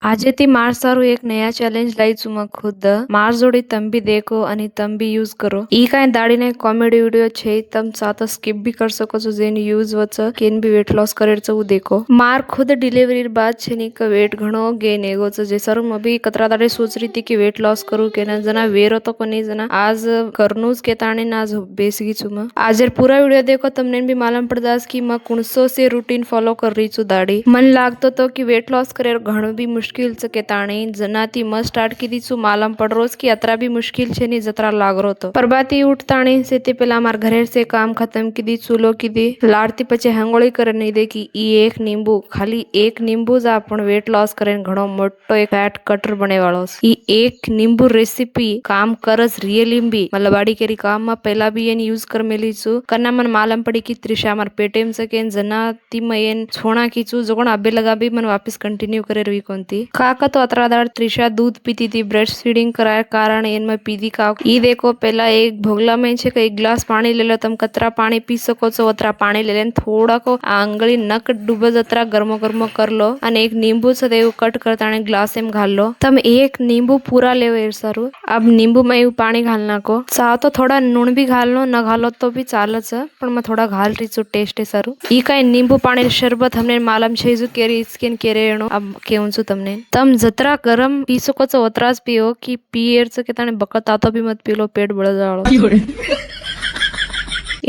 આજે થી માર સારું એક નया ચેલેન્જ લાઈ છું मैं खुद मार जोड़ी तम भी देखो અને તમ બી યુઝ કરો ઈ કાંઈ દાડીને કોમેડી વિડિયો છે તમ સાતો સ્કીપ भी कर सको છો જેની use which can be weight loss करे छ वो देखो मार खुद डिलीवरी बाद છે ની ક वेट घणो गेन एगो छ जे सर मैं भी कतरा दाड़े सोच रही थी कि वेट लॉस करूं के ना जना वेरो तो कोनी जना आज करनुज के ताणे ना आज बेसगी छु मैं आज पूरा वीडियो देखो तमने भी मालूम पड़ जास कि मैं कुणसो से रूटीन फॉलो कर रही छु दाड़ी मन लागतो तो कि वेट लॉस करे घणो भी मुश्किल से के ताणे जनाती म स्टार्ट की छु मालूम पड़ रोज की अतरा भी मुश्किल छे नी जतरा लाग रो तो परबाती उठ ताणे से ते पेला मार घरे से काम खत्म की दी चूलो की दी लाड़ती पचे हंगोळी करे नहीं दे कि ई एक नींबू खाली एक नींबू ज आपण वेट लॉस करे घणो मोटो एक फैट कटर बने वालो ई एक नींबू रेसिपी काम करस रियली भी मतलब बाड़ी केरी काम में पहला भी एन यूज कर मेली छु कना मन मालूम पड़ी कि त्रिशा मार पेटेम से के जना ती में एन छोणा की छु जोगण अबे लगा भी मन वापस कंटिन्यू करे रही कोंती काका तो अतरा दाड़ त्रिशा दूध पीती थी ब्रेस्ट फीडिंग कराए कारण एन में पीदी का ई देखो पहला एक भोगला में छे के एक ग्लास पानी ले लो तम कतरा पानी पी सको छो अतरा पानी ले लेन थोड़ा को आंगली नक डूबे अतरा गर्मो गर्मो कर लो अने एक नींबू से देव कट करताने ग्लास में घाल लो तम एक नींबू पूरा ले एर सारू अब नींबू में यू पानी घालना को चाहो तो थोड़ा नून भी घाल लो न घालो तो भी चाले छ पण मैं थोड़ा घाल रही छु टेस्ट है सारू ई काई नींबू पानी शरबत हमने मालूम छे जो केरी स्किन केरे एनो अब केવું છું તમને तम जतरा गरम पी सको છો ઓતરાજ પીઓ कि पिएर से के ताने बकत आतो भी मत पी लो पेट बळ जाळो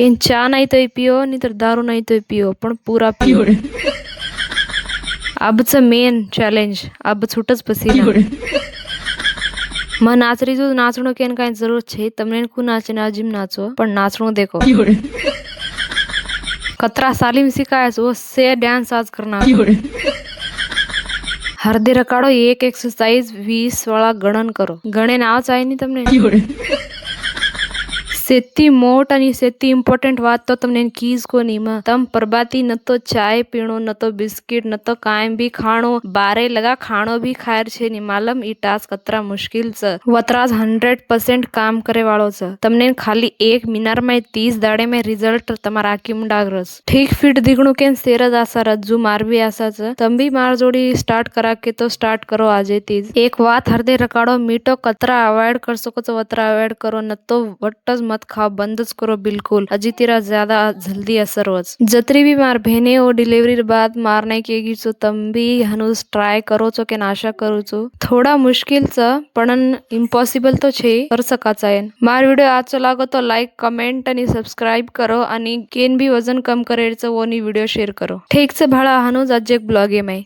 इन चा नहीं तो पियो नहीं तो दारू नहीं तो पियो पण पूरा पियो अब से मेन चैलेंज अब छूटस पसीना मैं नाच रही हूँ नाचणो के काई जरूरत छे तमने को नाचे ना जिम नाचो पण नाचणो देखो कतरा सालिम सिखाए वो से डांस आज करना हरदे रकाड़ो एक एक्सरसाइज 20 वाला गणन करो गणे ना चाहे नहीं तमने सेती मोट आणि सेती इम्पोर्टंट बात तो तमने कीज को नीमा तम परबाती न तो चाय पीणो न तो बिस्किट न तो कायम भी खाणो बारे लगा खाणो भी खायर छे नी मालूम ई टास्क कतरा मुश्किल छ वतराज 100% काम करे वालो छ तमने खाली एक मिनट में 30 दाड़े में रिजल्ट तमारा आकी मुंडागरस ठीक फिट दिगणो के सेरज आसा रज्जू मार भी आसा छ तम भी मार जोड़ी स्टार्ट करा के तो स्टार्ट करो आजे तीज एक बात हरदे रकाड़ो मीठो कतरा अवॉइड कर सको तो वतरा अवॉइड करो न तो वटज मत खाओ बंद करो बिल्कुल अजी तेरा ज्यादा जल्दी असर हो जतरी भी मार बहने हो डिलीवरी बाद मारने की सो तम भी हनुस ट्राय करो छो के आशा करू छो थोड़ा मुश्किल छ पण इम्पॉसिबल तो छे कर सकाचा है मार वीडियो आजचो लागो तो लाइक कमेंट आणि सब्सक्राइब करो आणि केन भी वजन कम करे वो नी वीडियो शेयर करो ठीक से भाड़ा हनुज आज एक ब्लॉग में